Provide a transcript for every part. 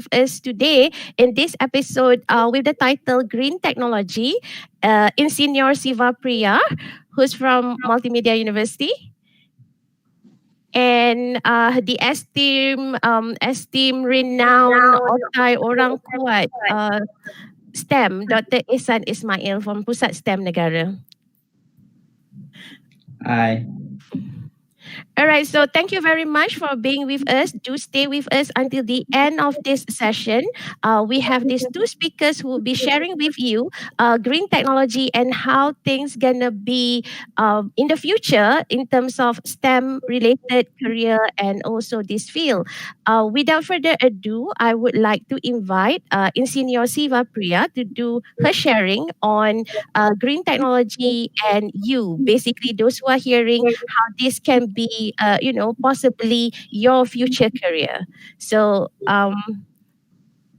with us today in this episode with the title Green Technology in Senior Siva Priya, who's from Multimedia University. And the esteemed renowned otai orang kuat STEM, Dr. Ihsan Ismail from Pusat STEM Negara. Hi. All right, so thank you very much for being with us. Do stay with us until the end of this session. We have these two speakers who will be sharing with you green technology and how things gonna be in the future in terms of STEM related career and also this field. Without further ado, I would like to invite Insinyur Siva Priya to do her sharing on green technology and you, basically those who are hearing how this can be, possibly your future career. So,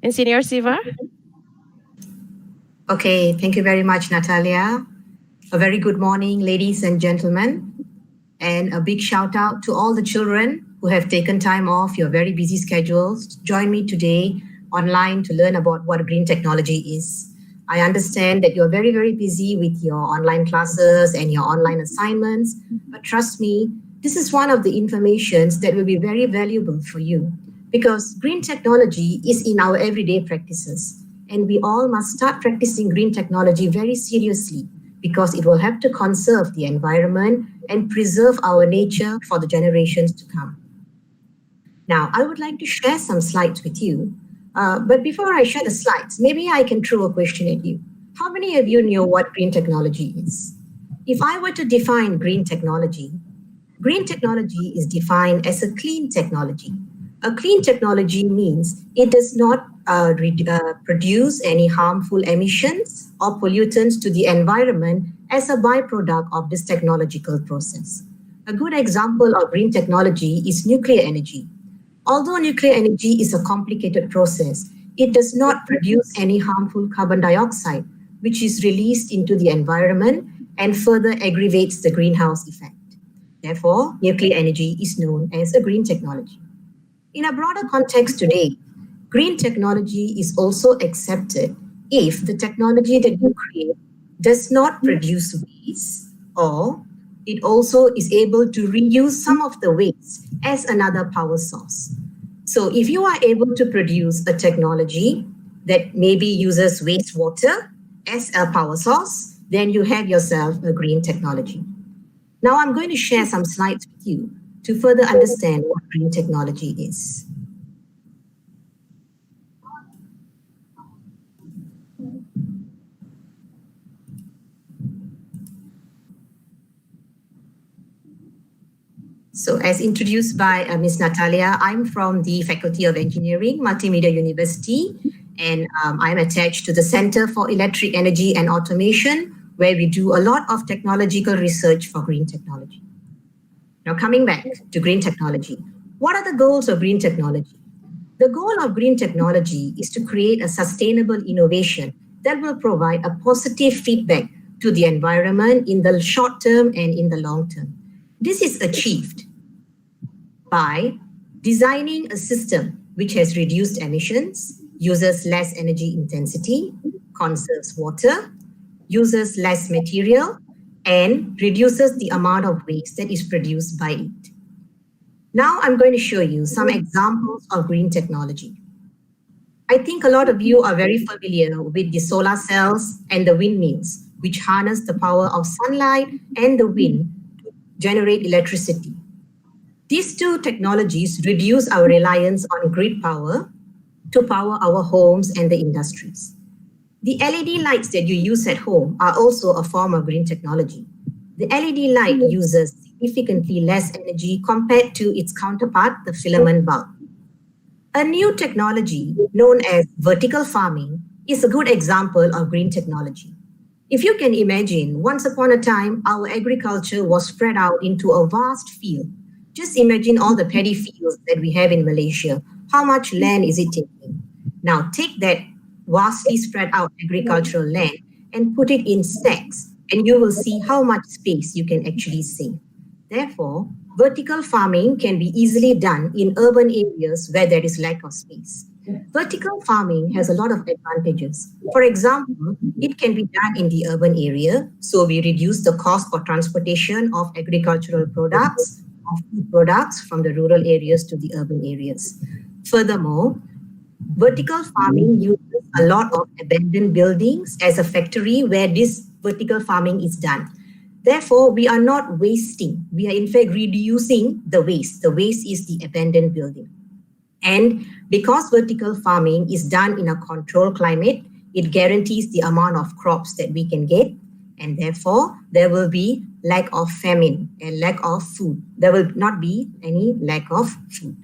Engineer Siva. Okay, thank you very much, Natalia. A very good morning, ladies and gentlemen. And a big shout out to all the children who have taken time off your very busy schedules to join me today online to learn about what green technology is. I understand that you're very, very busy with your online classes and your online assignments, but trust me, this is one of the informations that will be very valuable for you because green technology is in our everyday practices. And we all must start practicing green technology very seriously because it will help to conserve the environment and preserve our nature for the generations to come. Now, I would like to share some slides with you. But before I share the slides, maybe I can throw a question at you. How many of you know what green technology is? If I were to define green technology is defined as a clean technology. A clean technology means it does not produce any harmful emissions or pollutants to the environment as a byproduct of this technological process. A good example of green technology is nuclear energy. Although nuclear energy is a complicated process, it does not produce any harmful carbon dioxide, which is released into the environment and further aggravates the greenhouse effect. Therefore, nuclear energy is known as a green technology. In a broader context today, green technology is also accepted if the technology that you create does not produce waste, or it also is able to reuse some of the waste as another power source. So if you are able to produce a technology that maybe uses wastewater as a power source, then you have yourself a green technology. Now I'm going to share some slides with you to further understand what green technology is. So as introduced by Ms. Natalia, I'm from the Faculty of Engineering, Multimedia University, and I'm attached to the Center for Electric Energy and Automation, where we do a lot of technological research for green technology. Now coming back to green technology, what are the goals of green technology? The goal of green technology is to create a sustainable innovation that will provide a positive feedback to the environment in the short term and in the long term. This is achieved by designing a system which has reduced emissions, uses less energy intensity, conserves water, uses less material, and reduces the amount of waste that is produced by it. Now I'm going to show you some examples of green technology. I think a lot of you are very familiar with the solar cells and the windmills, which harness the power of sunlight and the wind to generate electricity. These two technologies reduce our reliance on grid power to power our homes and the industries. The LED lights that you use at home are also a form of green technology. The LED light uses significantly less energy compared to its counterpart, the filament bulb. A new technology known as vertical farming is a good example of green technology. If you can imagine, once upon a time, our agriculture was spread out into a vast field. Just imagine all the paddy fields that we have in Malaysia. How much land is it taking? Now take that vastly spread out agricultural land and put it in stacks, and you will see how much space you can actually save. Therefore, vertical farming can be easily done in urban areas where there is lack of space. Vertical farming has a lot of advantages. For example, it can be done in the urban area, so we reduce the cost for transportation of agricultural products, of food products from the rural areas to the urban areas. Furthermore, vertical farming uses a lot of abandoned buildings as a factory where this vertical farming is done. Therefore, we are not wasting, we are in fact reducing the waste. The waste is the abandoned building. And because vertical farming is done in a controlled climate, it guarantees the amount of crops that we can get. And therefore, there will be lack of famine and lack of food. There will not be any lack of food.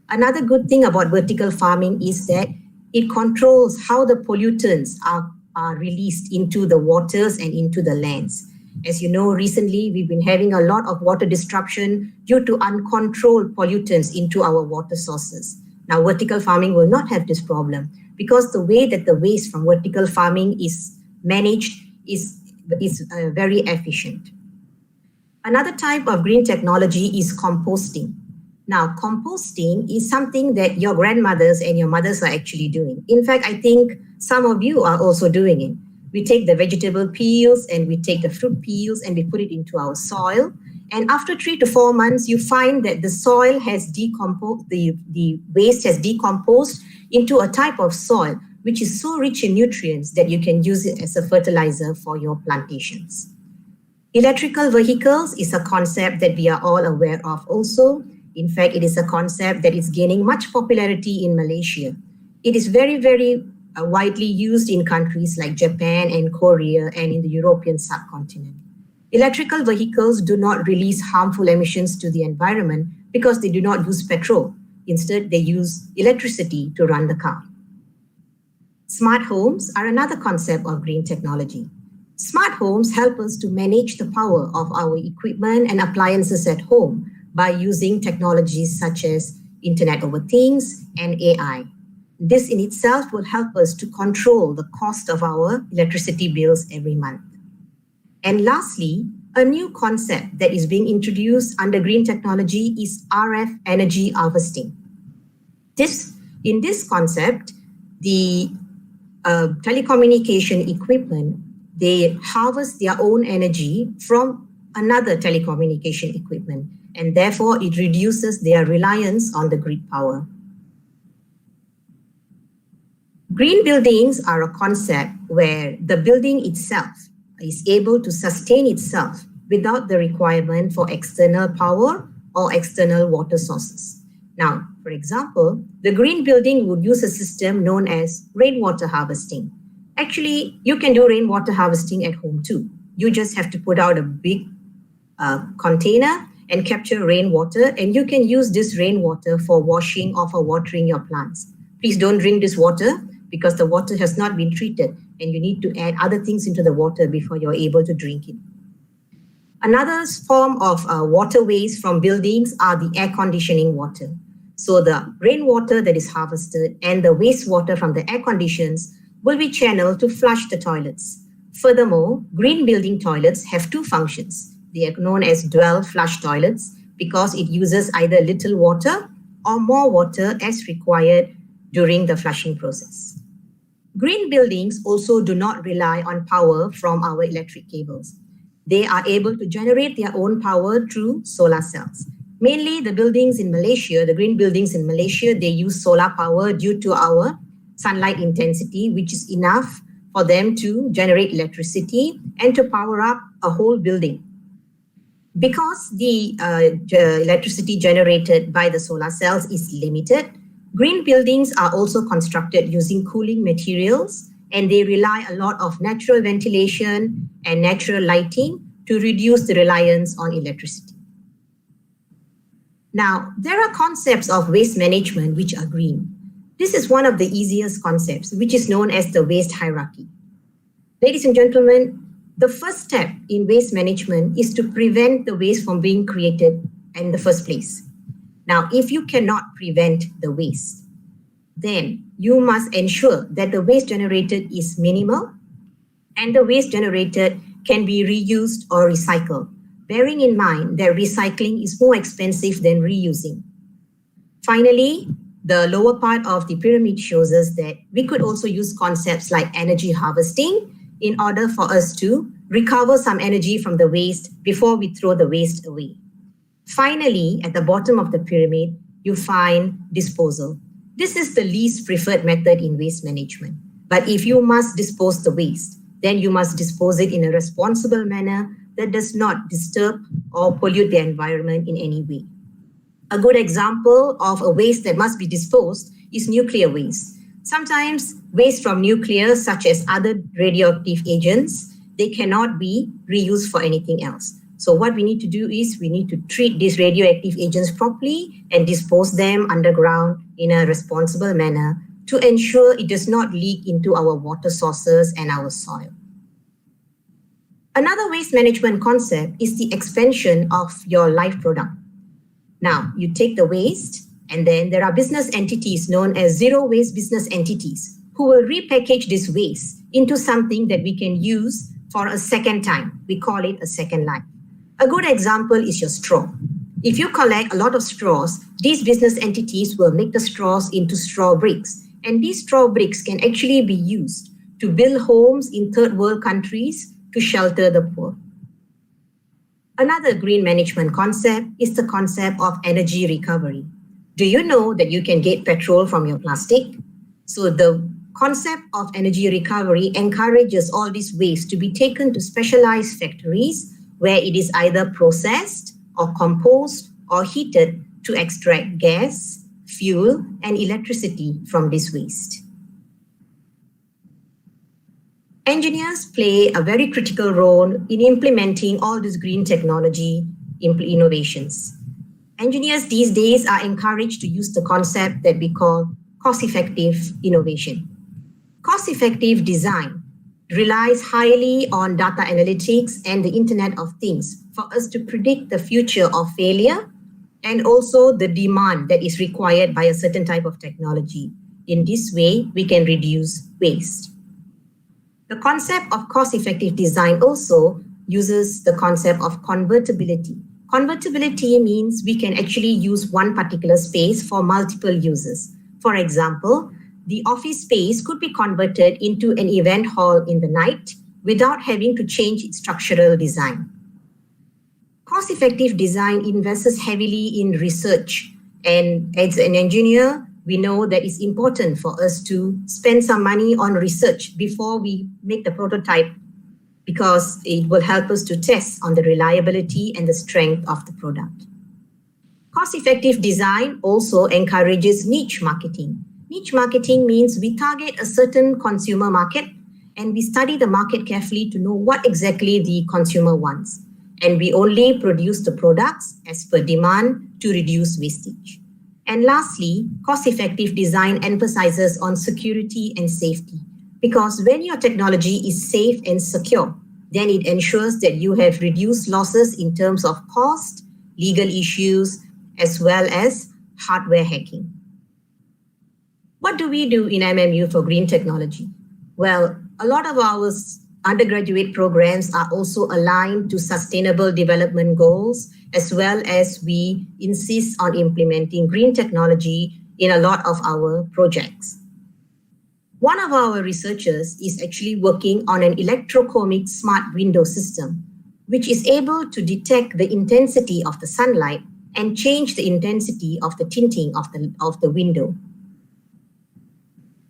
Another good thing about vertical farming is that it controls how the pollutants are released into the waters and into the lands. As you know, recently we've been having a lot of water disruption due to uncontrolled pollutants into our water sources. Now, vertical farming will not have this problem because the way that the waste from vertical farming is managed is very efficient. Another type of green technology is composting. Now, composting is something that your grandmothers and your mothers are actually doing. In fact, I think some of you are also doing it. We take the vegetable peels and we take the fruit peels and we put it into our soil. And after 3 to 4 months, you find that the soil has decomposed, the waste has decomposed into a type of soil which is so rich in nutrients that you can use it as a fertilizer for your plantations. Electrical vehicles is a concept that we are all aware of also. In fact, it is a concept that is gaining much popularity in Malaysia. It is very, very widely used in countries like Japan and Korea and in the European subcontinent. Electrical vehicles do not release harmful emissions to the environment because they do not use petrol. Instead, they use electricity to run the car. Smart homes are another concept of green technology. Smart homes help us to manage the power of our equipment and appliances at home by using technologies such as Internet of Things and AI. This in itself will help us to control the cost of our electricity bills every month. And lastly, a new concept that is being introduced under green technology is RF energy harvesting. In this concept, the telecommunication equipment, they harvest their own energy from another telecommunication equipment, and therefore it reduces their reliance on the grid power. Green buildings are a concept where the building itself is able to sustain itself without the requirement for external power or external water sources. Now, for example, the green building would use a system known as rainwater harvesting. Actually, you can do rainwater harvesting at home too. You just have to put out a big container and capture rainwater, and you can use this rainwater for washing or for watering your plants. Please don't drink this water because the water has not been treated and you need to add other things into the water before you're able to drink it. Another form of waterways from buildings are the air conditioning water. So the rainwater that is harvested and the wastewater from the air conditions will be channeled to flush the toilets. Furthermore, green building toilets have two functions. They are known as dual flush toilets because it uses either little water or more water as required during the flushing process. Green buildings also do not rely on power from our electric cables. They are able to generate their own power through solar cells. Mainly the buildings in Malaysia, the green buildings in Malaysia, they use solar power due to our sunlight intensity, which is enough for them to generate electricity and to power up a whole building. Because the electricity generated by the solar cells is limited, green buildings are also constructed using cooling materials, and they rely a lot of natural ventilation and natural lighting to reduce the reliance on electricity. Now, there are concepts of waste management which are green. This is one of the easiest concepts, which is known as the waste hierarchy. Ladies and gentlemen, the first step in waste management is to prevent the waste from being created in the first place. Now, if you cannot prevent the waste, then you must ensure that the waste generated is minimal and the waste generated can be reused or recycled, bearing in mind that recycling is more expensive than reusing. Finally, The lower part of the pyramid shows us that we could also use concepts like energy harvesting in order for us to recover some energy from the waste before we throw the waste away. Finally, at the bottom of the pyramid, you find disposal. This is the least preferred method in waste management. But if you must dispose the waste, then you must dispose it in a responsible manner that does not disturb or pollute the environment in any way. A good example of a waste that must be disposed is nuclear waste. Sometimes waste from nuclear, such as other radioactive agents, they cannot be reused for anything else. So what we need to do is we need to treat these radioactive agents properly and dispose them underground in a responsible manner to ensure it does not leak into our water sources and our soil. Another waste management concept is the expansion of your life product. Now, you take the waste, and then there are business entities known as zero waste business entities who will repackage this waste into something that we can use for a second time. We call it a second life. A good example is your straw. If you collect a lot of straws, these business entities will make the straws into straw bricks. And these straw bricks can actually be used to build homes in third world countries to shelter the poor. Another green management concept is the concept of energy recovery. Do you know that you can get petrol from your plastic? So the concept of energy recovery encourages all this waste to be taken to specialized factories where it is either processed or composed or heated to extract gas, fuel, and electricity from this waste. Engineers play a very critical role in implementing all this green technology innovations. Engineers these days are encouraged to use the concept that we call cost-effective innovation. Cost-effective design relies highly on data analytics and the Internet of Things for us to predict the future of failure and also the demand that is required by a certain type of technology. In this way, we can reduce waste. The concept of cost-effective design also uses the concept of convertibility. Convertibility means we can actually use one particular space for multiple uses. For example, the office space could be converted into an event hall in the night without having to change its structural design. Cost-effective design invests heavily in research, and as an engineer, we know that it's important for us to spend some money on research before we make the prototype because it will help us to test on the reliability and the strength of the product. Cost-effective design also encourages niche marketing. Niche marketing means we target a certain consumer market and we study the market carefully to know what exactly the consumer wants. And we only produce the products as per demand to reduce wastage. And lastly, cost-effective design emphasizes on security and safety. Because when your technology is safe and secure, then it ensures that you have reduced losses in terms of cost, legal issues, as well as hardware hacking. What do we do in MMU for green technology? Well, a lot of our undergraduate programs are also aligned to sustainable development goals, as well as we insist on implementing green technology in a lot of our projects. One of our researchers is actually working on an electrochromic smart window system, which is able to detect the intensity of the sunlight and change the intensity of the tinting of the window.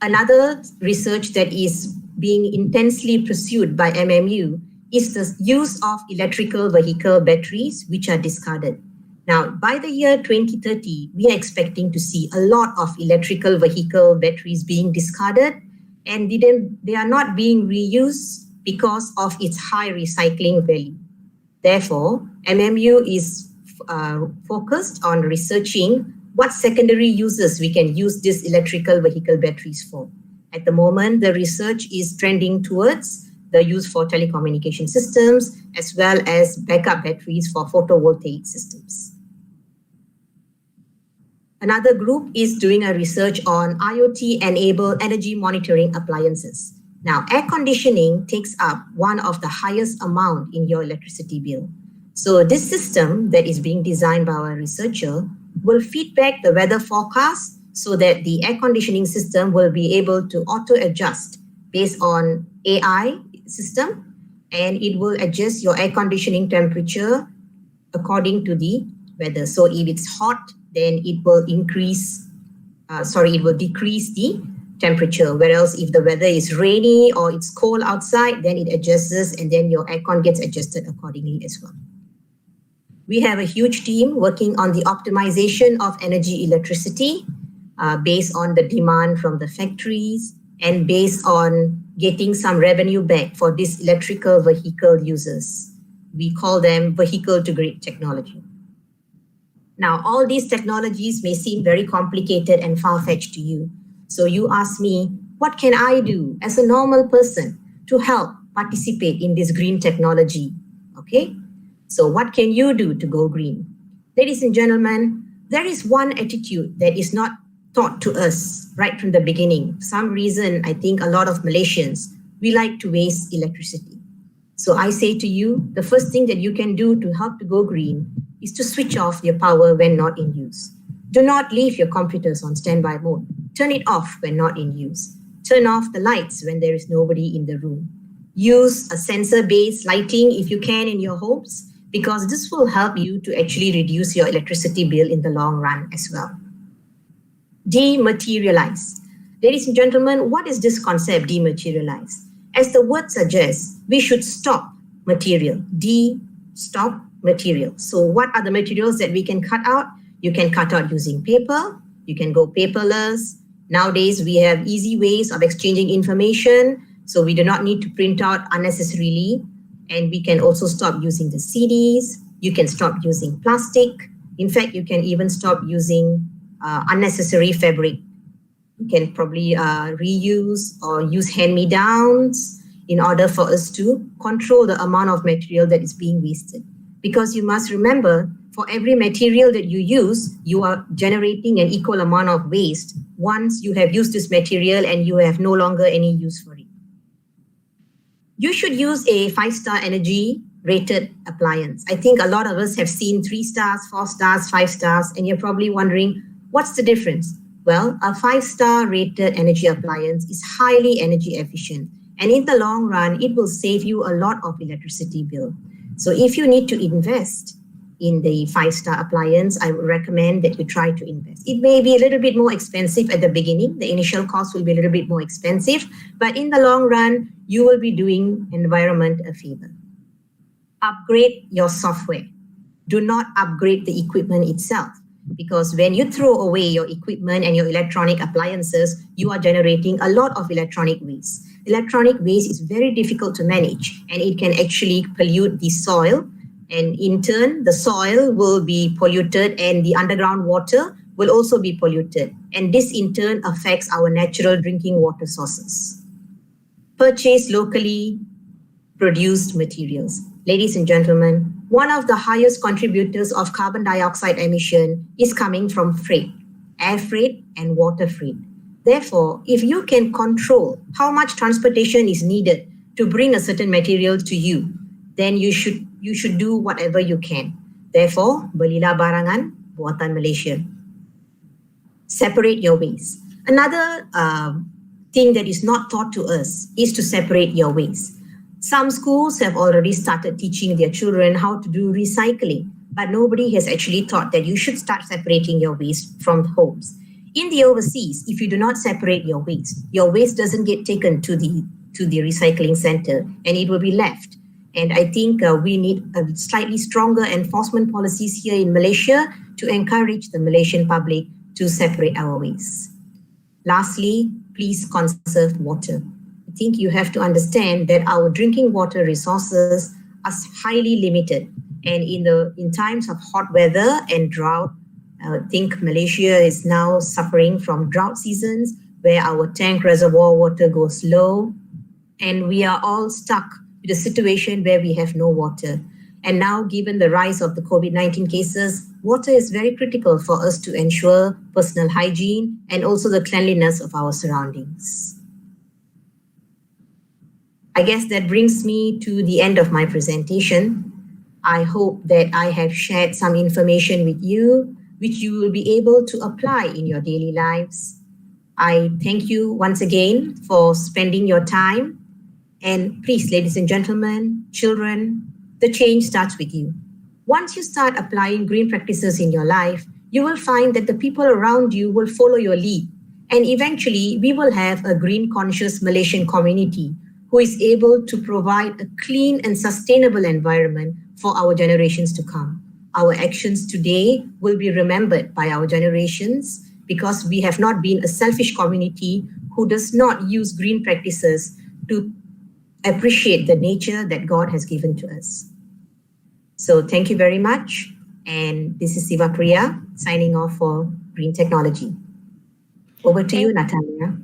Another research that is being intensely pursued by MMU is the use of electrical vehicle batteries, which are discarded. Now, by the year 2030, we are expecting to see a lot of electrical vehicle batteries being discarded, and they are not being reused because of its high recycling value. Therefore, MMU is focused on researching what secondary uses we can use these electrical vehicle batteries for. At the moment, the research is trending towards the use for telecommunication systems, as well as backup batteries for photovoltaic systems. Another group is doing a research on IoT-enabled energy monitoring appliances. Now, air conditioning takes up one of the highest amount in your electricity bill. So this system that is being designed by our researcher will feed back the weather forecast so that the air conditioning system will be able to auto adjust based on AI system, and it will adjust your air conditioning temperature according to the weather. So if it's hot, then it will it will decrease the temperature. Whereas if the weather is rainy or it's cold outside, then it adjusts and then your aircon gets adjusted accordingly as well. We have a huge team working on the optimization of energy electricity based on the demand from the factories and based on getting some revenue back for these electrical vehicle users. We call them vehicle-to-grid technology. Now, all these technologies may seem very complicated and far-fetched to you. So you ask me, what can I do as a normal person to help participate in this green technology? Okay, so what can you do to go green? Ladies and gentlemen, there is one attitude that is not taught to us right from the beginning. For some reason, I think a lot of Malaysians, we like to waste electricity. So I say to you, the first thing that you can do to help to go green is to switch off your power when not in use. Do not leave your computers on standby mode. Turn it off when not in use. Turn off the lights when there is nobody in the room. Use a sensor-based lighting if you can in your homes, because this will help you to actually reduce your electricity bill in the long run as well. Dematerialize. Ladies and gentlemen, what is this concept, dematerialize? As the word suggests, we should stop material. Stop material. So what are the materials that we can cut out? You can cut out using paper. You can go paperless. Nowadays, we have easy ways of exchanging information, so we do not need to print out unnecessarily. And we can also stop using the CDs. You can stop using plastic. In fact, you can even stop using unnecessary fabric. You can probably reuse or use hand-me-downs in order for us to control the amount of material that is being wasted. Because you must remember, for every material that you use, you are generating an equal amount of waste once you have used this material and you have no longer any use for it. You should use a 5-star energy rated appliance. I think a lot of us have seen 3 stars, 4 stars, 5 stars, and you're probably wondering, what's the difference? Well, a 5-star rated energy appliance is highly energy efficient. And in the long run, it will save you a lot of electricity bill. So if you need to invest in the 5-star appliance, I would recommend that you try to invest. It may be a little bit more expensive at the beginning. The initial cost will be a little bit more expensive, but in the long run, you will be doing environment a favor. Upgrade your software. Do not upgrade the equipment itself, because when you throw away your equipment and your electronic appliances, you are generating a lot of electronic waste. Electronic waste is very difficult to manage, and it can actually pollute the soil. And in turn, the soil will be polluted and the underground water will also be polluted. And this in turn affects our natural drinking water sources. Purchase locally produced materials. Ladies and gentlemen, one of the highest contributors of carbon dioxide emission is coming from freight, air freight and water freight. Therefore, if you can control how much transportation is needed to bring a certain material to you, then you should do whatever you can. Therefore, belilah barangan buatan Malaysia. Separate your waste. Another thing that is not taught to us is to separate your waste. Some schools have already started teaching their children how to do recycling, but nobody has actually taught that you should start separating your waste from homes. In the overseas, if you do not separate your waste doesn't get taken to the recycling center and it will be left. And I think we need a slightly stronger enforcement policies here in Malaysia to encourage the Malaysian public to separate our waste. Lastly, please conserve water. I think you have to understand that our drinking water resources are highly limited. And in times of hot weather and drought, I think Malaysia is now suffering from drought seasons where our tank reservoir water goes low, and we are all stuck with a situation where we have no water. And now, given the rise of the COVID-19 cases, water is very critical for us to ensure personal hygiene and also the cleanliness of our surroundings. I guess that brings me to the end of my presentation. I hope that I have shared some information with you which you will be able to apply in your daily lives. I thank you once again for spending your time. And please, ladies and gentlemen, children, the change starts with you. Once you start applying green practices in your life, you will find that the people around you will follow your lead. And eventually, we will have a green conscious Malaysian community who is able to provide a clean and sustainable environment for our generations to come. Our actions today will be remembered by our generations because we have not been a selfish community who does not use green practices to appreciate the nature that God has given to us. So thank you very much. And this is Siva Priya signing off for Green Technology. Over to you, Thank Natalia.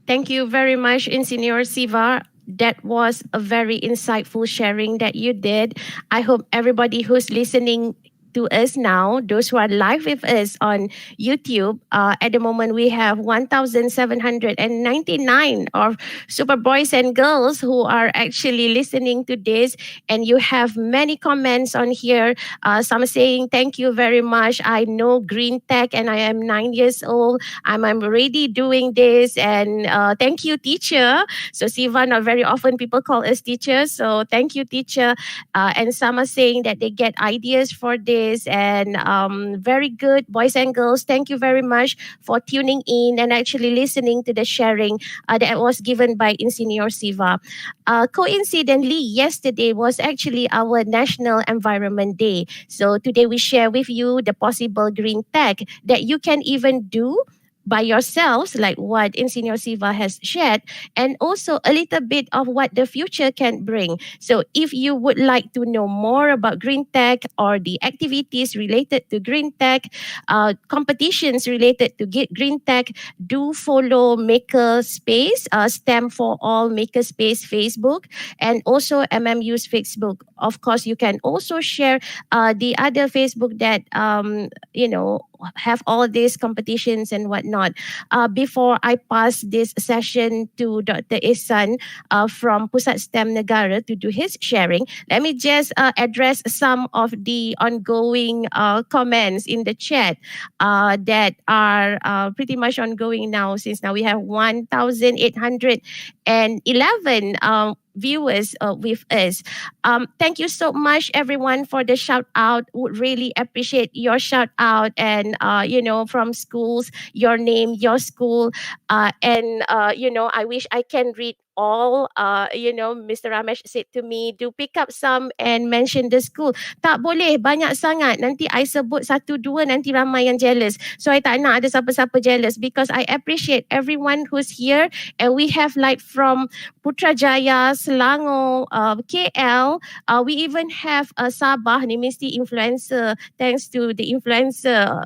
Thank you very much, Insignor Siva. That was a very insightful sharing that you did. I hope everybody who's listening to us now, those who are live with us on YouTube, at the moment we have 1,799 of super boys and girls who are actually listening to this. And you have many comments on here. Some saying, thank you very much. I know green tech and I am 9 years old. I'm already doing this. And thank you, teacher. So Siva, not very often people call us teachers. So thank you, teacher. And some are saying that they get ideas for this. And very good, boys and girls. Thank you very much for tuning in and actually listening to the sharing that was given by Insignor Siva. Coincidentally, yesterday was actually our National Environment Day. So today we share with you the possible green tech that you can even do by yourselves, like what Insignor Siva has shared, and also a little bit of what the future can bring. So, if you would like to know more about green tech or the activities related to green tech, competitions related to green tech, do follow Makerspace, STEM for All Makerspace Facebook, and also MMU's Facebook. Of course, you can also share the other Facebook that have all these competitions and whatnot. Before I pass this session to Dr. Ihsan from Pusat STEM Negara to do his sharing, let me just address some of the ongoing comments in the chat that are pretty much ongoing now, since now we have 1,811 viewers with us. Thank you so much, everyone, for the shout out. Would really appreciate your shout out, and from schools, your name, your school, and I wish I can read all. Mr. Ramesh said to me, do pick up some and mention the school. Tak boleh banyak sangat. Nanti I sebut satu dua, nanti ramai yang jealous. So I tak nak ada siapa-siapa jealous, because I appreciate everyone who's here, and we have like from Putrajaya, Selangor, KL. We even have Sabah ni, mesti influencer. Thanks to the influencer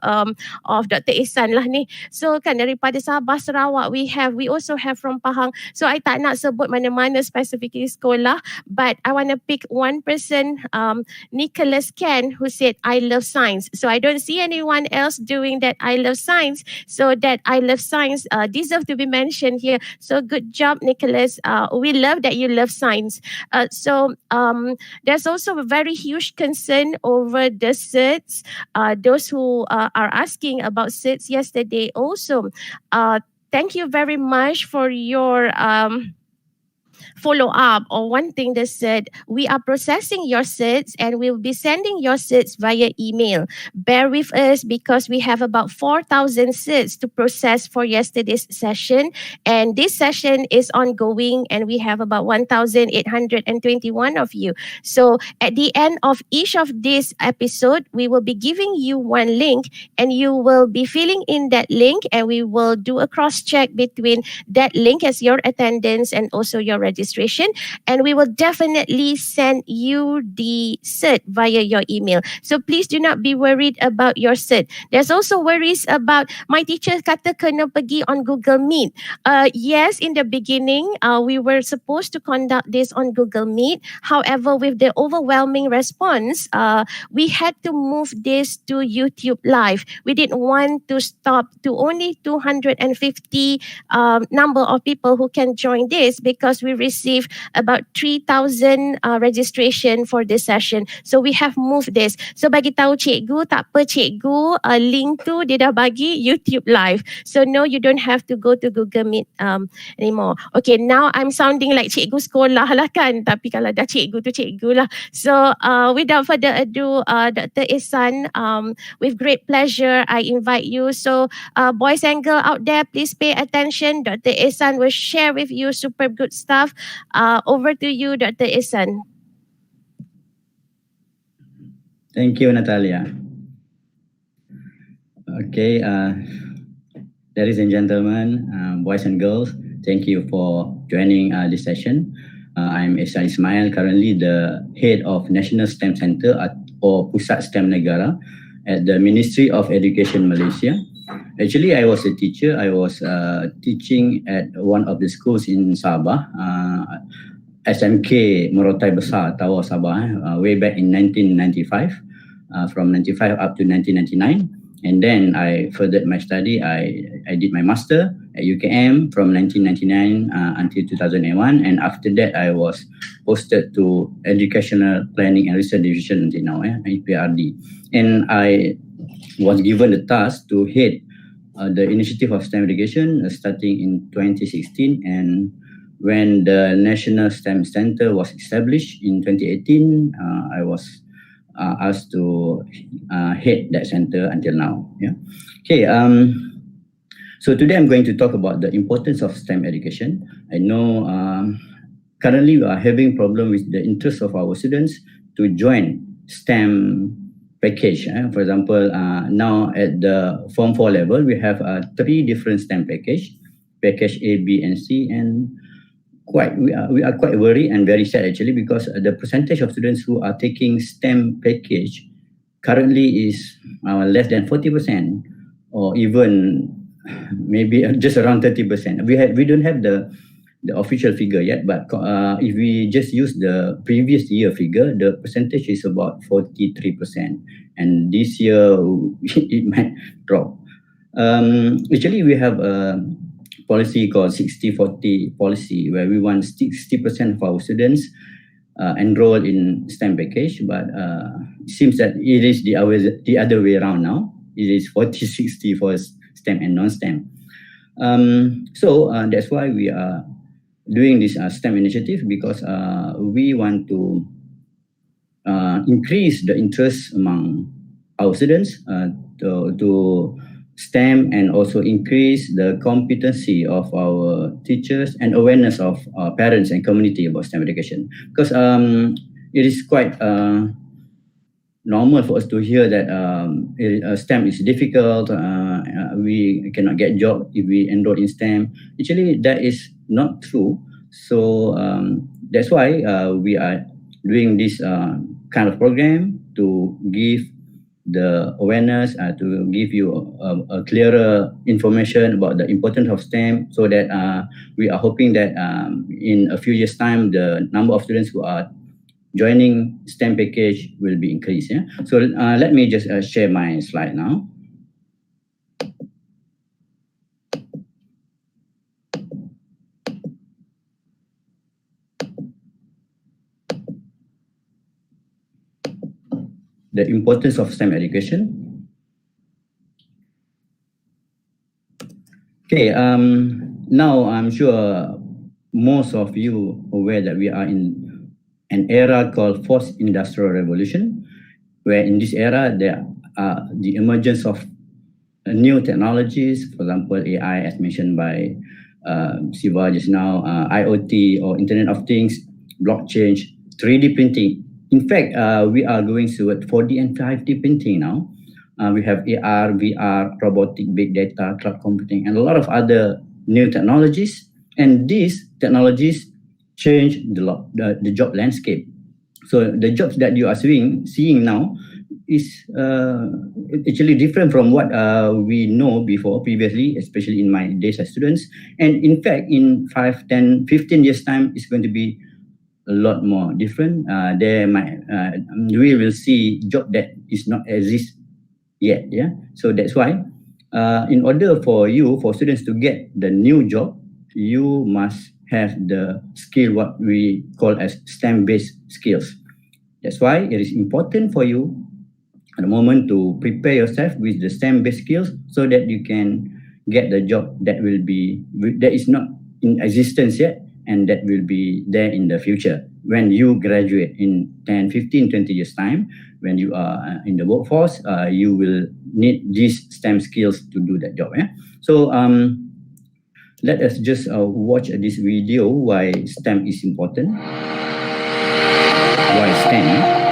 of Dr. Ihsan lah ni. So kan daripada Sabah, Sarawak, we also have from Pahang. So I tak nak sebut mana-mana specifically sekolah, but I want to pick one person, Nicholas Ken, who said, I love science. So I don't see anyone else doing that I love science. So that I love science deserve to be mentioned here. So good job, Nicholas. We love that you love science. There's also a very huge concern over the seats. Those who are asking about seats yesterday also. Thank you very much for your follow up. Or one thing they said, we are processing your seats and we'll be sending your seats via email. Bear with us because we have about 4,000 seats to process for yesterday's session, and this session is ongoing, and we have about 1,821 of you. So at the end of each of this episode, we will be giving you one link, and you will be filling in that link, and we will do a cross check between that link as your attendance and also your registration, and we will definitely send you the cert via your email. So please do not be worried about your cert. There's also worries about my teacher kata kena pergi on Google Meet. Yes, in the beginning, we were supposed to conduct this on Google Meet. However, with the overwhelming response, we had to move this to YouTube Live. We didn't want to stop to only 250 number of people who can join this, because we received about 3,000 registration for this session. So we have moved this. So bagi tahu cikgu, tak apa cikgu, link tu dia dah bagi YouTube live. So no, you don't have to go to Google Meet anymore. Okay, now I'm sounding like cikgu sekolah lah kan. Tapi kalau dah cikgu tu cikgu lah. So without further ado, Dr. Ihsan, with great pleasure, I invite you. So boys and girls out there, please pay attention. Dr. Ihsan will share with you super good stuff. Over to you, Dr. Ihsan. Thank you, Natalia. Okay, ladies and gentlemen, boys and girls, thank you for joining this session. I'm Ihsan Ismail, currently the head of National STEM Center or Pusat STEM Negara at the Ministry of Education Malaysia. Actually, I was a teacher. I was teaching at one of the schools in Sabah, SMK Merotai Besar, Tawau Sabah, way back in 1995, from 95 up to 1999. And then I furthered my study. I did my master at UKM from 1999 until 2001. And after that, I was posted to Educational Planning and Research Division until now, EPRD. And I was given the task to head the initiative of STEM education starting in 2016. And when the National STEM Center was established in 2018, I was asked to head that center until now. Yeah. Okay. So today I'm going to talk about the importance of STEM education. I know currently we are having problem with the interest of our students to join STEM package. For example, now at the Form 4 level, we have 3 different STEM package A, B, and C, and we are quite worried and very sad actually, because the percentage of students who are taking STEM package currently is less than 40%, or even maybe just around 30%. We don't have the official figure yet, but if we just use the previous year figure, the percentage is about 43%, and this year it might drop. Actually, we have a policy called 60-40 policy, where we want 60% of our students enroll in STEM package, but it seems that it is the other way around now. It is 40-60 for STEM and non-STEM. So that's why we are doing this STEM initiative, because we want to increase the interest among our students to STEM, and also increase the competency of our teachers and awareness of parents and community about STEM education. Because it is quite normal for us to hear that STEM is difficult, we cannot get job if we enroll in STEM. Actually, that is not true. So that's why we are doing this kind of program to give the awareness, to give you a clearer information about the importance of STEM, so that we are hoping that in a few years' time, the number of students who are joining STEM package will be increased. Yeah? So let me just share my slide now. The importance of STEM education. Okay, now I'm sure most of you aware that we are in an era called Fourth Industrial Revolution, where in this era there are the emergence of new technologies, for example, AI, as mentioned by Siva just now, IoT or Internet of Things, blockchain, 3D printing. In fact, we are going toward 4D and 5D printing now. We have AR, VR, robotic, big data, cloud computing, and a lot of other new technologies. And these technologies change the job landscape. So the jobs that you are seeing now is actually different from what we know previously, especially in my days as students. And in fact, in 5, 10, 15 years' time, it's going to be a lot more different. We will see job that is not exist yet. Yeah. So that's why, in order for students to get the new job, you must have the skill what we call as STEM-based skills. That's why it is important for you at the moment to prepare yourself with the STEM-based skills so that you can get the job that is not in existence yet and that will be there in the future when you graduate in 10, 15, 20 years time. When you are in the workforce, you will need these STEM skills to do that job. Yeah? So let us just watch this video why STEM is important. Why STEM?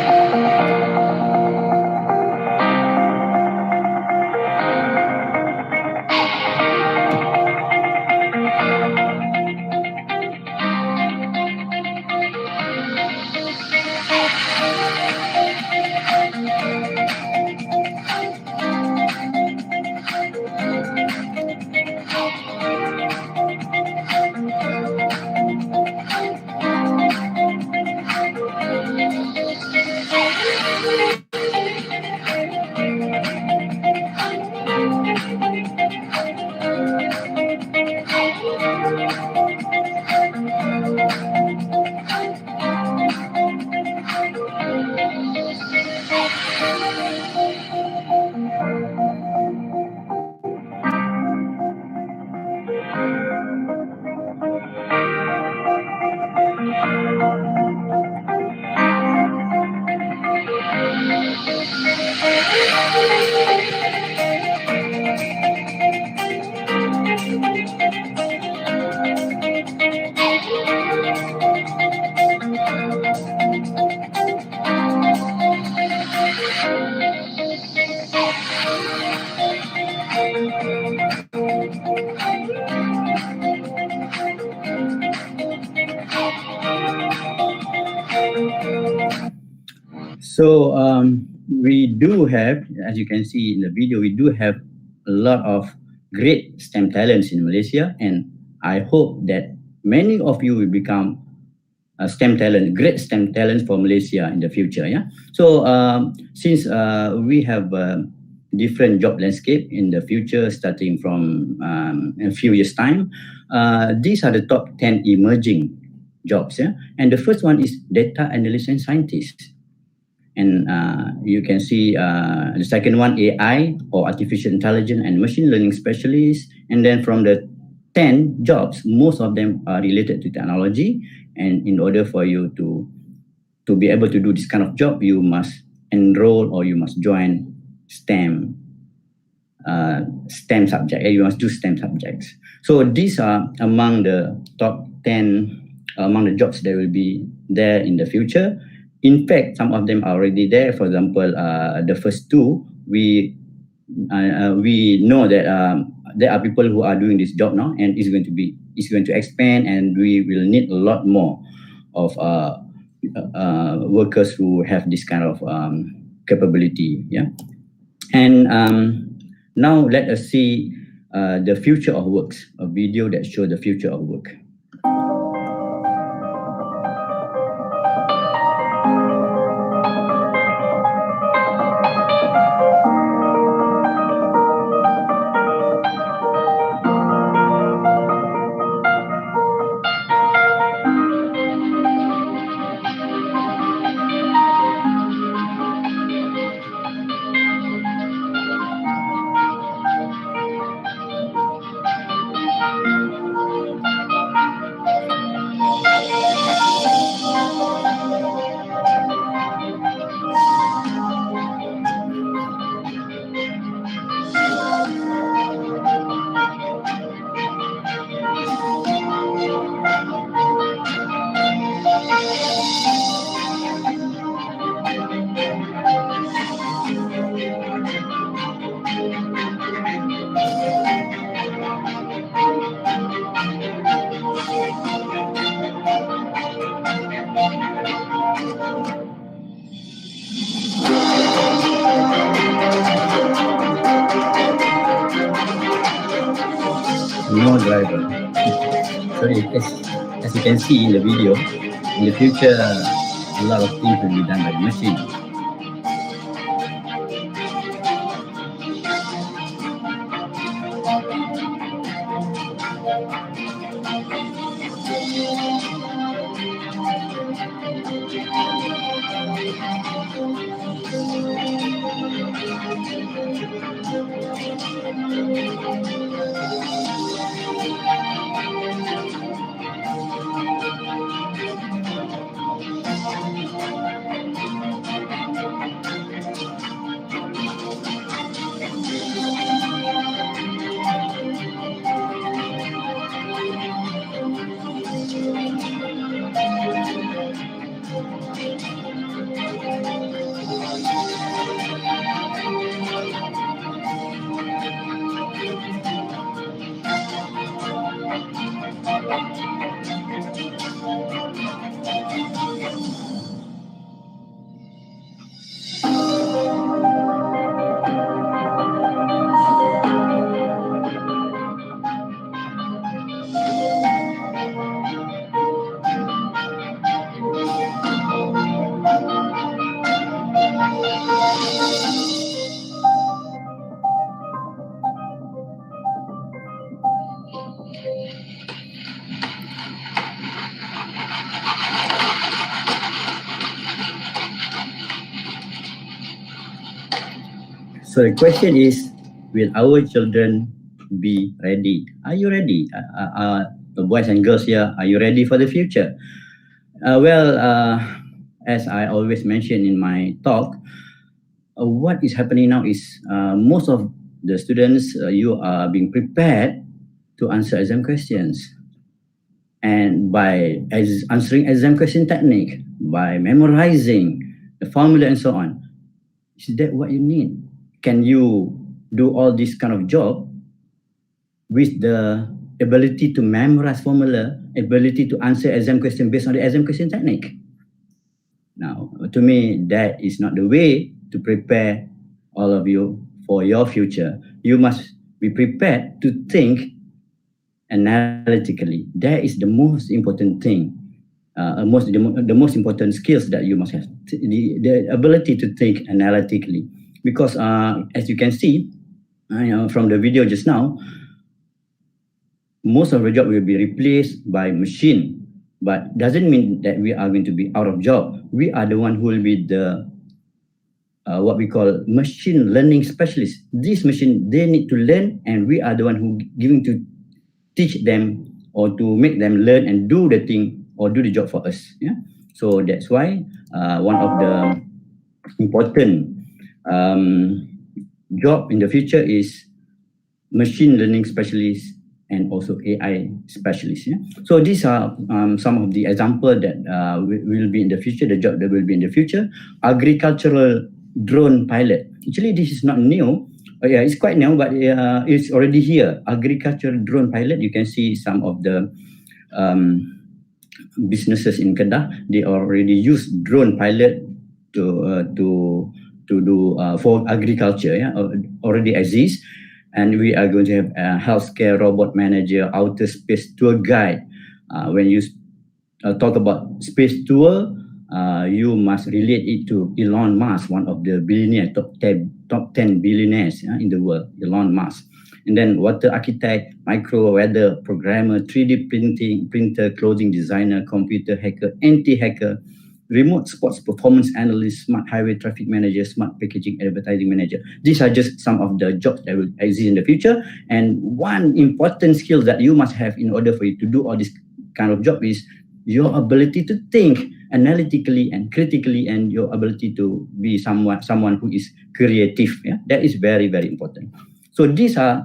So we do have, as you can see in the video, we do have a lot of great STEM talents in Malaysia, and I hope that many of you will become great STEM talents for Malaysia in the future. Yeah. So since we have different job landscape in the future, starting from a few years time, these are the top 10 emerging jobs. Yeah, and the first one is data analyst and scientist. And you can see the second one, AI or artificial intelligence and machine learning specialist. And then from the 10 jobs, most of them are related to technology. And in order for you to be able to do this kind of job, you must enroll or you must join STEM subject. You must do STEM subjects. So these are among the top 10 among the jobs that will be there in the future. In fact, some of them are already there. For example, the first two, we know that there are people who are doing this job now, and it's going to expand, and we will need a lot more of workers who have this kind of capability. Yeah, and now let us see the future of works, a video that shows the future of work. No driver. So as you can see in the video, in the future, a lot of things will be done by machine. So the question is, will our children be ready? Are you ready? The boys and girls here, are you ready for the future? Well, as I always mention in my talk, what is happening now is most of the students, you are being prepared to answer exam questions. And by answering exam question technique, by memorizing the formula and so on, is that what you need? Can you do all this kind of job with the ability to memorize formula, ability to answer exam question based on the exam question technique? Now, to me, that is not the way to prepare all of you for your future. You must be prepared to think analytically. That is the most important thing. The most important skills that you must have, the ability to think analytically. Because as you can see from the video just now, most of the job will be replaced by machine, but doesn't mean that we are going to be out of job. We are the one who will be the what we call machine learning specialist. This machine, they need to learn, and we are the one who giving to teach them or to make them learn and do the thing or do the job for us. Yeah. So that's why one of the important job in the future is machine learning specialist and also AI specialist. Yeah? So these are some of the examples that will be in the future, the job that will be in the future. Agricultural drone pilot. Actually, this is not new. Yeah, it's quite new, but it's already here. Agricultural drone pilot. You can see some of the businesses in Kedah. They already use drone pilot to do for agriculture. Yeah, already exists. And we are going to have a healthcare robot manager, outer space tour guide. When you talk about space tour, you must relate it to Elon Musk, one of the billionaire, top 10 billionaires in the world, Elon Musk. And then water architect, micro weather programmer, 3D printer, clothing designer, computer hacker, anti-hacker, remote sports performance analyst, smart highway traffic manager, smart packaging advertising manager. These are just some of the jobs that will exist in the future. And one important skill that you must have in order for you to do all this kind of job is your ability to think analytically and critically, and your ability to be someone who is creative. Yeah? That is very, very important. So these are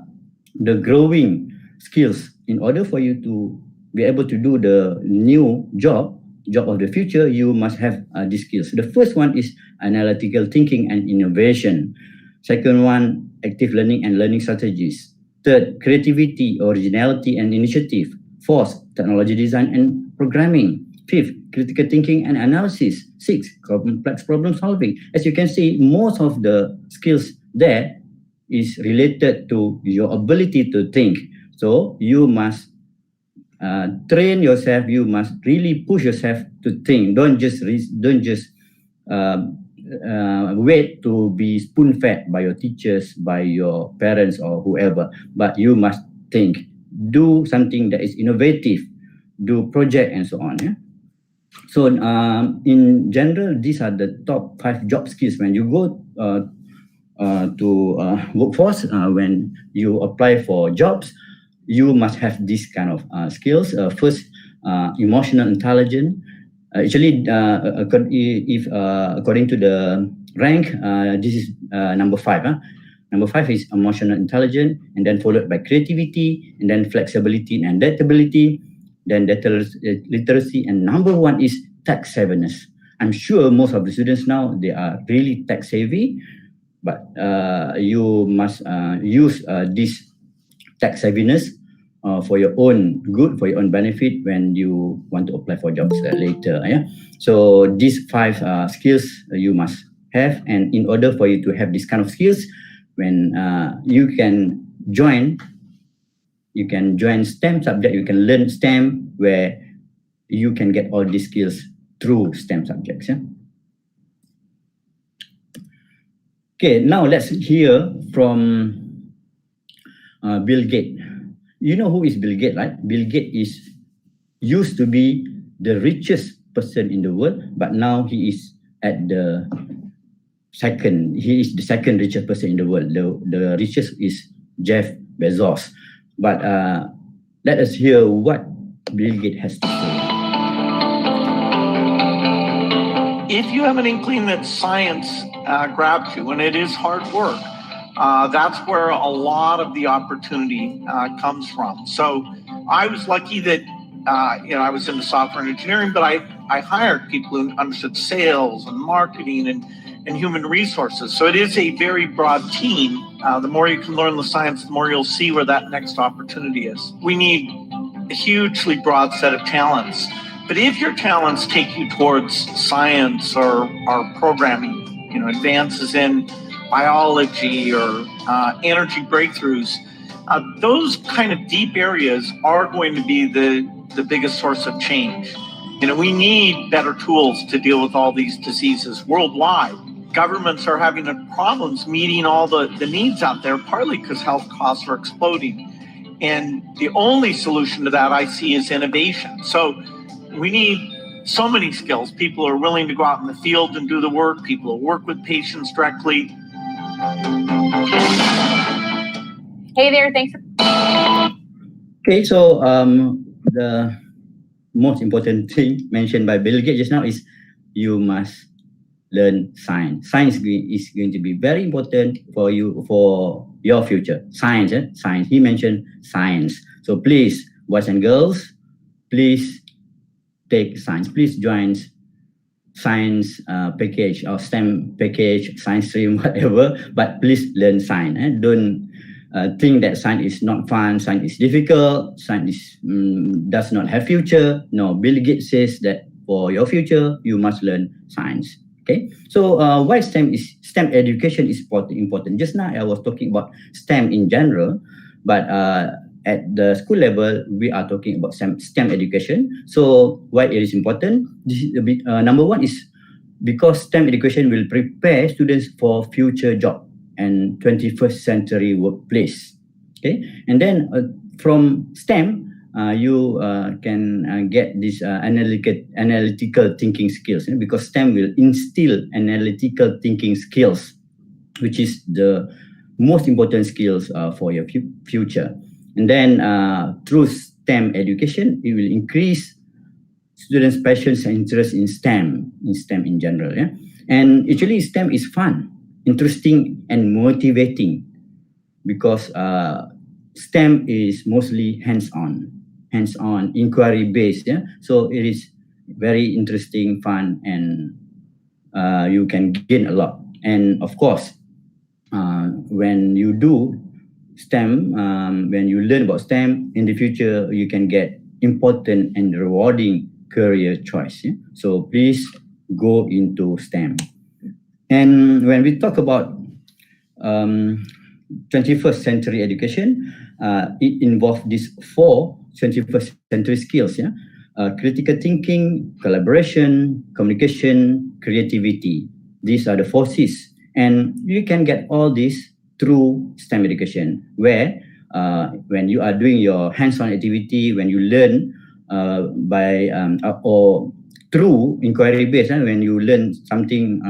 the growing skills in order for you to be able to do the new job of the future. You must have these skills. The first one is analytical thinking and innovation. Second one, active learning and learning strategies. Third, creativity, originality and initiative. Fourth, technology design and programming. Fifth, critical thinking and analysis. Sixth, complex problem solving. As you can see, most of the skills there is related to your ability to think. So you must train yourself. You must really push yourself to think. Don't just wait to be spoon-fed by your teachers, by your parents or whoever, but you must think. Do something that is innovative, do project and so on. Yeah? So in general, these are the top 5 job skills. When you go to workforce, when you apply for jobs, you must have this kind of skills. First, emotional intelligence. Actually, according to the rank, this is number 5. Number 5 is emotional intelligence, and then followed by creativity, and then flexibility and adaptability, then data literacy, and number 1 is tech savviness. I'm sure most of the students now, they are really tech savvy, but you must use this tech savviness for your own good, for your own benefit when you want to apply for jobs later. Yeah. So these 5 skills you must have, and in order for you to have this kind of skills, when you can join STEM subject, you can learn STEM, where you can get all these skills through STEM subjects. Yeah. Okay, now let's hear from Bill Gates. You know who is Bill Gates, right? Bill Gates used to be the richest person in the world, but now he is at the second. He is the second richest person in the world. The richest is Jeff Bezos. But let us hear what Bill Gates has to say. If you have an inkling that science grabs you, and it is hard work, that's where a lot of the opportunity comes from. So I was lucky that I was into software and engineering, but I hired people who understood sales and marketing and human resources. So it is a very broad team. The more you can learn the science, the more you'll see where that next opportunity is. We need a hugely broad set of talents. But if your talents take you towards science or programming, advances in biology or energy breakthroughs, those kind of deep areas are going to be the biggest source of change. We need better tools to deal with all these diseases worldwide. Governments are having problems meeting all the needs out there, partly because health costs are exploding. And the only solution to that I see is innovation. So we need so many skills. People are willing to go out in the field and do the work. People who work with patients directly. Hey there, thanks. Okay, so the most important thing mentioned by Bill Gates just now is you must learn science. Science is going to be very important for you, for your future. Science. He mentioned science. So please, boys and girls, please take science. Please join science package or STEM package, science stream, whatever. But please learn science. Don't think that science is not fun, science is difficult, science does not have future. No, Bill Gates says that for your future, you must learn science. Okay, so why STEM education is important? Just now I was talking about STEM in general, but at the school level, we are talking about STEM education. So why it is important? Number one is because STEM education will prepare students for future job and 21st century workplace. Okay, and then from STEM, you can get this analytical thinking skills, because STEM will instill analytical thinking skills, which is the most important skills for your future. And then through STEM education, it will increase students' passions and interest in STEM in general. Yeah? And actually, STEM is fun, interesting, and motivating because STEM is mostly hands-on, inquiry-based. Yeah, so it is very interesting, fun, and you can gain a lot. And of course, when you do STEM, when you learn about STEM in the future, you can get important and rewarding career choice. Yeah? So please go into STEM. And when we talk about 21st century education, it involves these 4 21st century skills. Yeah, critical thinking, collaboration, communication, creativity. These are the 4 C's, and you can get all this through STEM education, where when you are doing your hands-on activity, when you learn or through inquiry based, when you learn something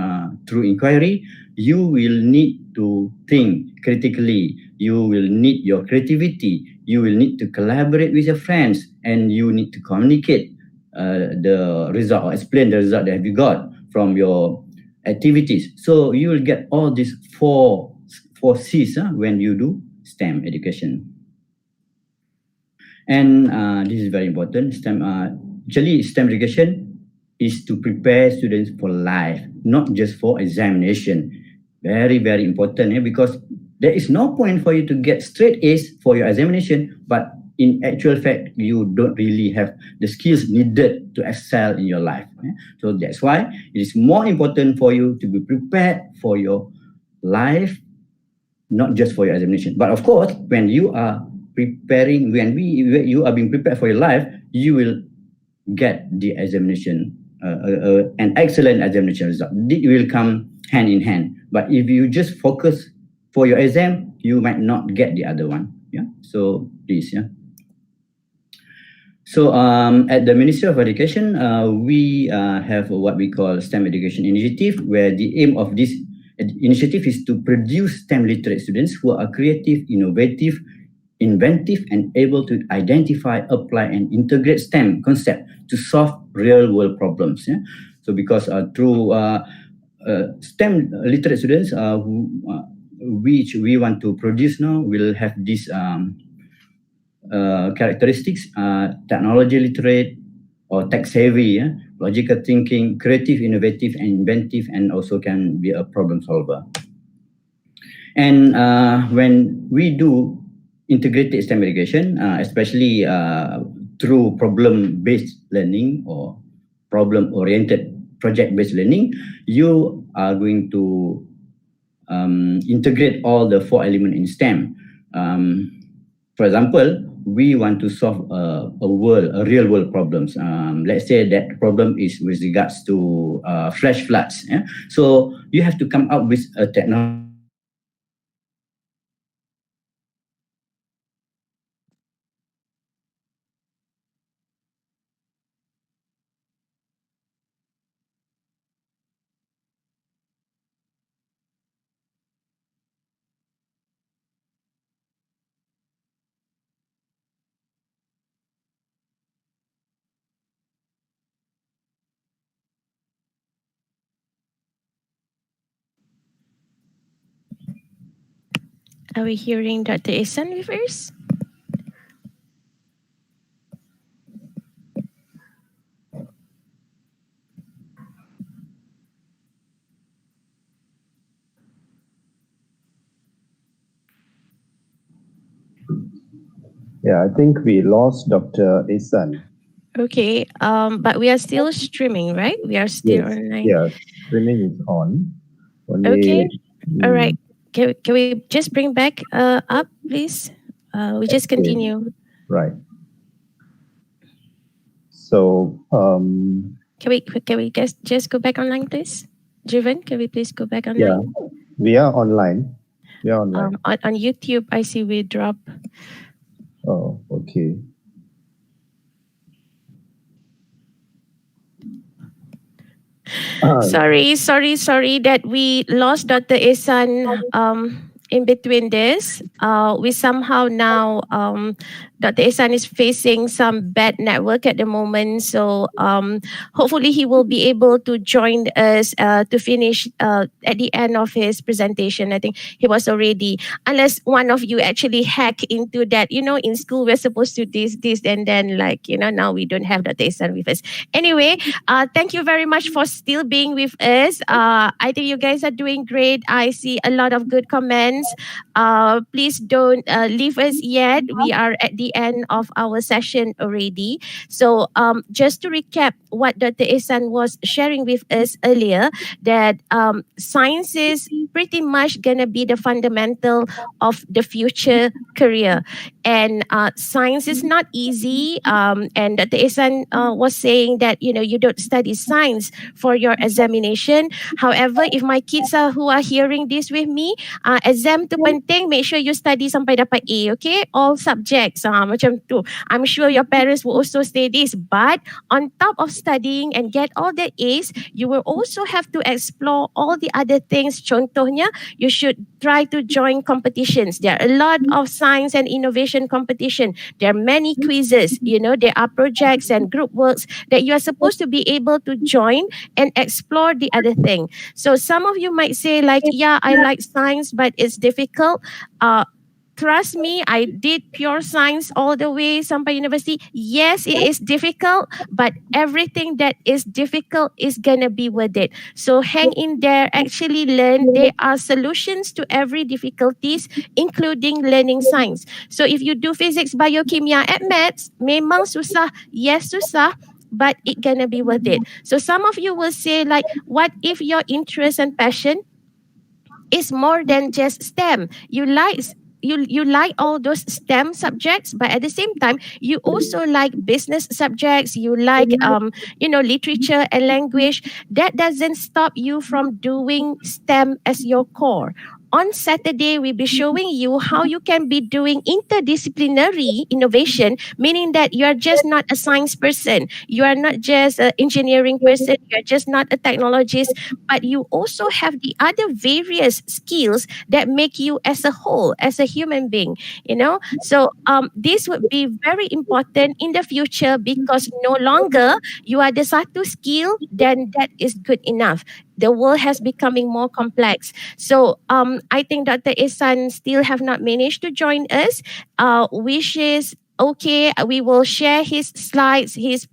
through inquiry, you will need to think critically, you will need your creativity, you will need to collaborate with your friends, and you need to communicate the result or explain the result that you got from your activities. So you will get all these 4 C's when you do STEM education. And this is very important. STEM education is to prepare students for life, not just for examination. Very, very important, because there is no point for you to get straight A's for your examination, but in actual fact, you don't really have the skills needed to excel in your life. So that's why it is more important for you to be prepared for your life, not just for your examination. But of course, when you are preparing, you are being prepared for your life, you will get the examination, an excellent examination result. It will come hand in hand. But if you just focus for your exam, you might not get the other one. Yeah. So please, yeah. So at the Ministry of Education, we have what we call STEM Education Initiative, where the aim of this initiative is to produce STEM literate students who are creative, innovative, inventive, and able to identify, apply, and integrate STEM concept to solve real world problems. Yeah? So because through STEM literate students which we want to produce now will have these characteristics: technology literate or tech savvy, yeah? Logical thinking, creative, innovative, and inventive, and also can be a problem solver. And when we do integrated STEM education, especially through problem-based learning or problem-oriented project-based learning, you are going to integrate all the four elements in STEM. For example, we want to solve a real world problems. Let's say that problem is with regards to flash floods. Yeah? So you have to come up with a technology. Are we hearing Dr. Ihsan with us? Yeah, I think we lost Dr. Ihsan. Okay, but we are still streaming, right? We are still Yes, online. yeah, streaming is on. Okay, all right. Mm, Can we just bring back up, please? We just okay, continue. right. So, Can we just go back online, please? Jivan, can we please go back yeah, online? we are online. We are online. On YouTube, I see we drop. Oh, okay. Sorry that we lost Dr. Ihsan in between this. We somehow now Dr. Ihsan is facing some bad network at the moment, so hopefully he will be able to join us to finish at the end of his presentation. I think he was already, unless one of you actually hack into that. You know, in school we're supposed to this, and then now we don't have Dr. Ihsan with us. Anyway, thank you very much for still being with us. I think you guys are doing great. I see a lot of good comments. Please don't leave us yet. We are at the end of our session already. So just to recap what Dr. Ihsan was sharing with us earlier, that science is pretty much going to be the fundamental of the future career. And science is not easy. And Dr. Ihsan was saying that, you don't study science for your examination. However, if my kids who are hearing this with me, exam tu penting, make sure you study sampai dapat A, okay? All subjects, macam tu. I'm sure your parents will also say this, but on top of studying and get all the A's, you will also have to explore all the other things. Contohnya, you should try to join competitions. There are a lot of science and innovation competition. There are many quizzes, there are projects and group works that you are supposed to be able to join and explore the other thing. So some of you might say yeah, I like science, but it's difficult. Trust me, I did pure science all the way sampai university. Yes, it is difficult, but everything that is difficult is gonna be worth it. So hang in there, actually learn. There are solutions to every difficulties, including learning science. So if you do physics, biokimia, and maths, memang susah. Yes, susah, but it gonna be worth it. So some of you will say what if your interest and passion is more than just STEM? You like all those STEM subjects, but at the same time, you also like business subjects. You like literature and language. That doesn't stop you from doing STEM as your core. on Saturday, we'll be showing you how you can be doing interdisciplinary innovation, meaning that you are just not a science person, you are not just an engineering person, you're just not a technologist, but you also have the other various skills that make you as a whole, as a human being, you know. So this would be very important in the future, because no longer you are the satu skill, then that is good enough. The world has becoming more complex. So I think Dr. Isan still have not managed to join us, which is okay. We will share his slides, his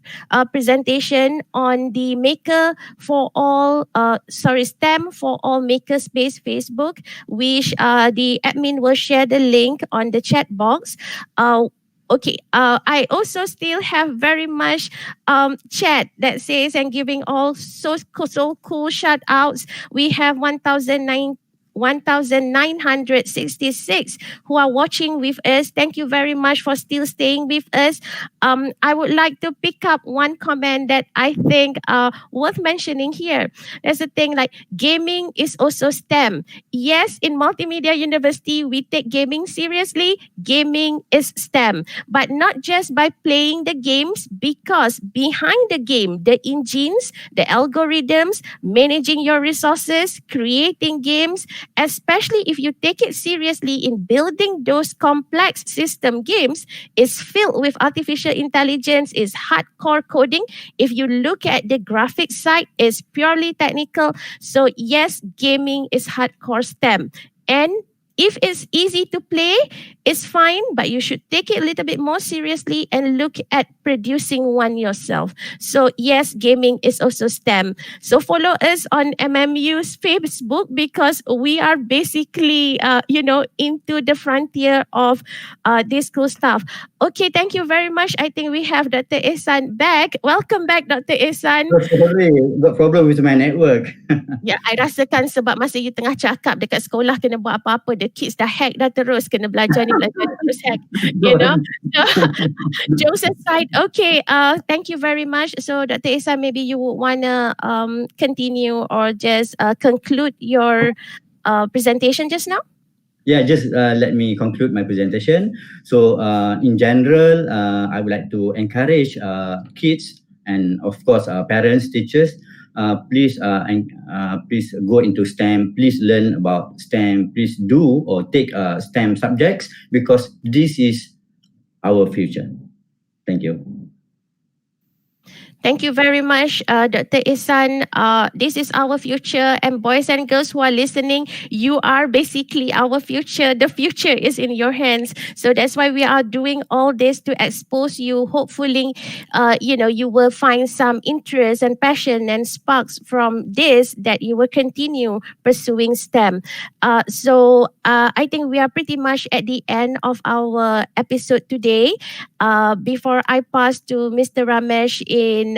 presentation on the Maker for All, STEM for All Makerspace Facebook, which the admin will share the link on the chat box. Okay, I also still have very much chat that says and giving all so cool shout outs. We have 1,966 who are watching with us. Thank you very much for still staying with us. I would like to pick up one comment that I think worth mentioning here. There's a thing like gaming is also STEM. Yes, in Multimedia University, we take gaming seriously. Gaming is STEM, but not just by playing the games, because behind the game, the engines, the algorithms, managing your resources, creating games, especially if you take it seriously in building those complex system games, is filled with artificial intelligence, is hardcore coding. If you look at the graphics side, it's purely technical. So yes, gaming is hardcore STEM. And if it's easy to play, it's fine, but you should take it a little bit more seriously and look at producing one yourself. So yes, gaming is also STEM. So follow us on MMU's Facebook, because we are basically, into the frontier of this cool stuff. Okay, thank you very much. I think we have Dr. Ihsan back. Welcome back, Dr. Ihsan. Sorry, got problem with my network. Ya, I rasakan sebab masa you tengah cakap dekat sekolah kena buat apa-apa, the kids dah hack dah terus, kena belajar ni belajar ni terus hack, you know. So, jokes aside, okay, thank you very much. So Dr. Ihsan, maybe you would wanna continue or just conclude your presentation just now? Yeah, just let me conclude my presentation. So in general, I would like to encourage kids and of course parents, teachers, please go into STEM. Please learn about STEM. Please do or take STEM subjects, because this is our future. Thank you. Thank you very much, Dr. Ihsan. This is our future, and boys and girls who are listening, you are basically our future. The future is in your hands. So that's why we are doing all this, to expose you. Hopefully, you will find some interest and passion and sparks from this, that you will continue pursuing STEM. So I think we are pretty much at the end of our episode today. Before I pass to Mr. Ramesh in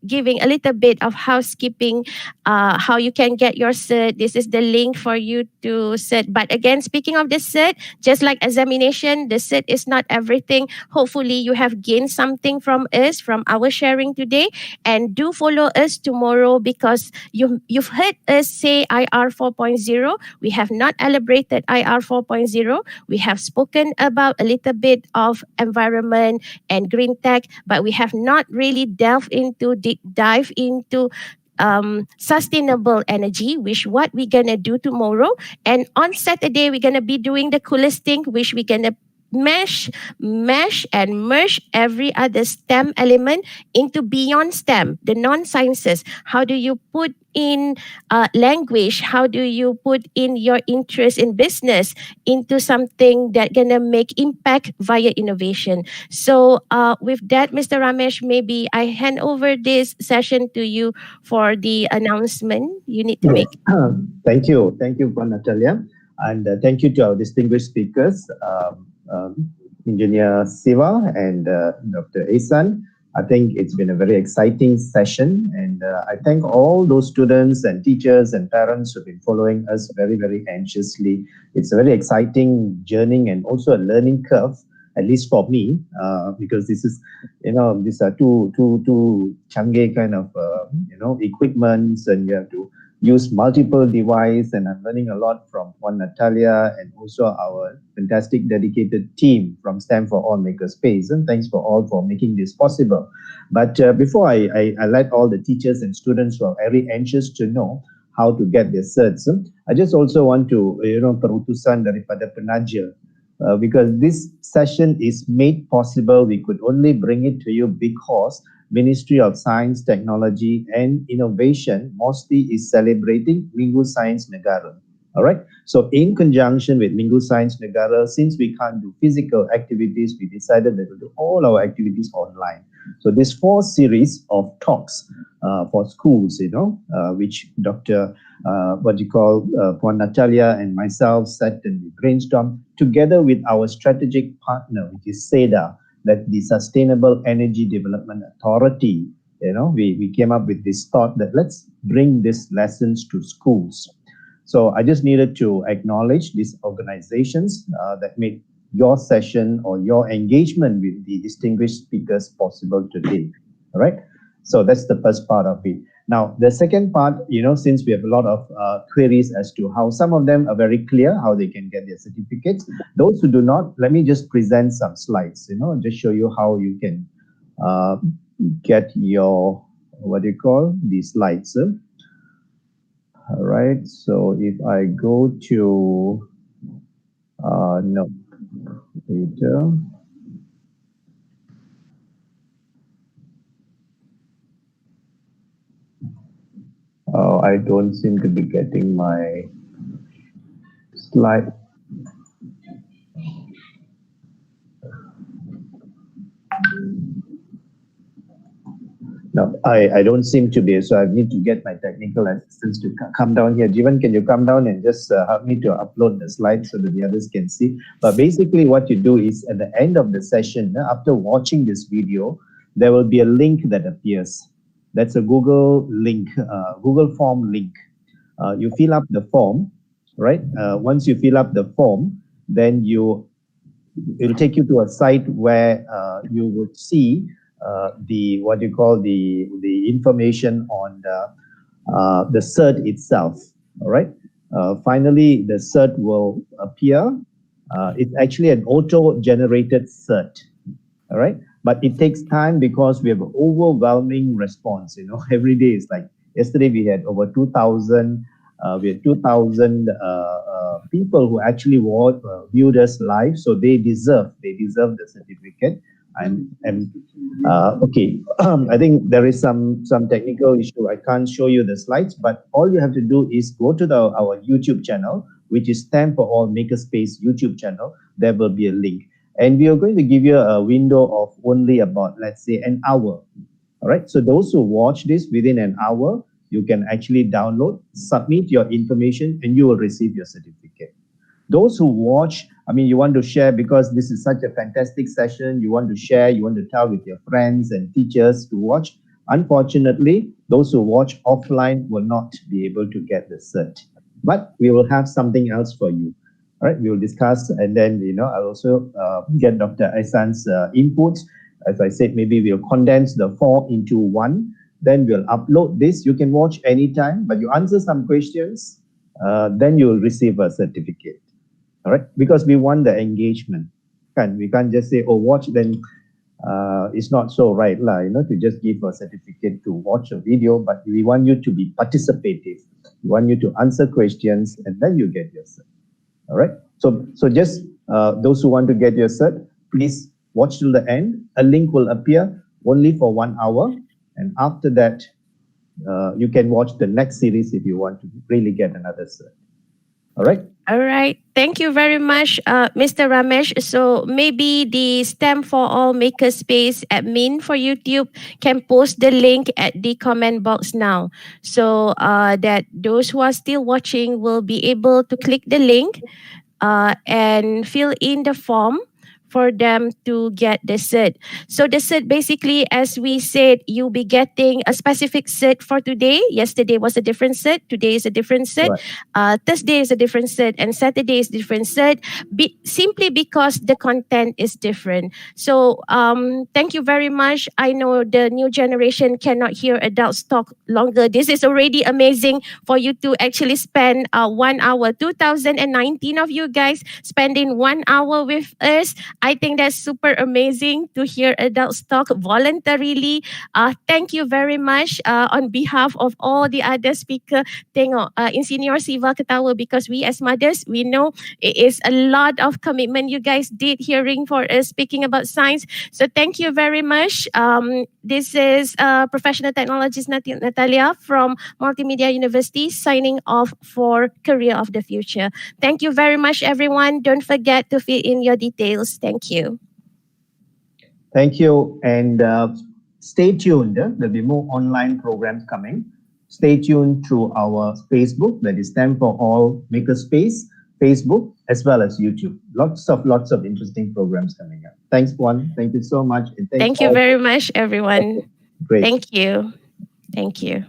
giving a little bit of housekeeping, how you can get your cert. This is the link for you to cert. But again, speaking of the cert, just like examination, the cert is not everything. Hopefully, you have gained something from us, from our sharing today. And do follow us tomorrow, because you've heard us say IR 4.0. We have not elaborated IR 4.0. We have spoken about a little bit of environment and green tech, but we have not really delved into deep dive into sustainable energy, which what we're gonna do tomorrow. And on Saturday, we're gonna be doing the coolest thing, which we're gonna mesh and merge every other STEM element into beyond STEM, the non-sciences. How do you put in language? How do you put in your interest in business into something that gonna make impact via innovation? So with that, Mr. Ramesh, maybe I hand over this session to you for the announcement you need to make. Thank you, Natalia, and thank you to our distinguished speakers, Engineer Siva and Dr. Ihsan. I think it's been a very exciting session, and I thank all those students and teachers and parents who've been following us very, very anxiously. It's a very exciting journey and also a learning curve, at least for me, because this is, these are two change kind of, equipments, and you have to use multiple device, and I'm learning a lot from Juan Natalia and also our fantastic dedicated team from STEM for All Makerspace. And thanks for all for making this possible. But before I let all the teachers and students who are very anxious to know how to get their certs, I just also want to, perutusan daripada penaja, because this session is made possible. We could only bring it to you because Ministry of Science, Technology and Innovation mostly is celebrating Minggu Science Negara. All right. So in conjunction with Minggu Science Negara, since we can't do physical activities, we decided that we'll do all our activities online. So this 4 series of talks for schools, which Dr. Puan Natalia and myself sat and we brainstormed together with our strategic partner, which is SEDA, that the Sustainable Energy Development Authority, we came up with this thought that let's bring these lessons to schools. So I just needed to acknowledge these organizations that made your session or your engagement with the distinguished speakers possible today. All right. So that's the first part of it. Now, the second part, since we have a lot of queries as to how some of them are very clear, how they can get their certificates. Those who do not, let me just present some slides, just show you how you can get your, these slides. All right. So if I go to, no, later. Oh, I don't seem to be getting my slide. No, I don't seem to be, so I need to get my technical assistants to come down here. Jivan, can you come down and just help me to upload the slides so that the others can see? But basically what you do is at the end of the session, after watching this video, there will be a link that appears. That's a Google link, Google form link. You fill up the form, right? Once you fill up the form, then it'll take you to a site where you would see the information on the cert itself. All right. Finally, the cert will appear. It's actually an auto-generated cert. All right. But it takes time because we have an overwhelming response. Every day is like yesterday we had over 2,000. We had 2,000 people who actually viewed us live, so they deserve the certificate. And okay, I think there is some technical issue. I can't show you the slides, but all you have to do is go to our YouTube channel, which is STEM for All Makerspace YouTube channel. There will be a link, and we are going to give you a window of only about, let's say, an hour. All right. So those who watch this within an hour, you can actually download, submit your information, and you will receive your certificate. Those who watch, you want to share because this is such a fantastic session. You want to share, you want to tell with your friends and teachers to watch. Unfortunately, those who watch offline will not be able to get the cert, but we will have something else for you. All right, we will discuss, and then, I'll also get Dr. Aisan's inputs. As I said, maybe we'll condense the 4 into 1. Then we'll upload this. You can watch anytime, but you answer some questions, then you will receive a certificate. All right, because we want the engagement. We can't just say, oh, watch, then it's not so right, to just give a certificate to watch a video, but we want you to be participative. We want you to answer questions, and then you get your cert. All right, so just those who want to get your cert, please watch till the end. A link will appear only for 1 hour. And after that, you can watch the next series if you want to really get another cert. All right. All right. Thank you very much, Mr. Ramesh. So maybe the STEM for All Makerspace admin for YouTube can post the link at the comment box now, so that those who are still watching will be able to click the link and fill in the form for them to get the cert. So the cert basically, as we said, you'll be getting a specific cert for today. Yesterday was a different cert. Today is a different cert. Right. Thursday is a different cert, and Saturday is different cert. Simply because the content is different. So thank you very much. I know the new generation cannot hear adults talk longer. This is already amazing for you to actually spend 1 hour. 2019 of you guys spending 1 hour with us. I think that's super amazing to hear adults talk voluntarily. Thank you very much on behalf of all the other speaker. Tengok, Insinyur Siva ketawa because we as mothers, we know it is a lot of commitment you guys did hearing for us speaking about science. So thank you very much. This is professional technologist Natalia from Multimedia University signing off for Career of the Future. Thank you very much, everyone. Don't forget to fill in your details. Thank you. Thank you. And stay tuned. There'll be more online programs coming. Stay tuned to our Facebook, that is STEM for All Makerspace, Facebook, as well as YouTube. Lots of interesting programs coming up. Thanks, Puan. Thank you so much. And Thank you very much, everyone. Great. Thank you. Thank you.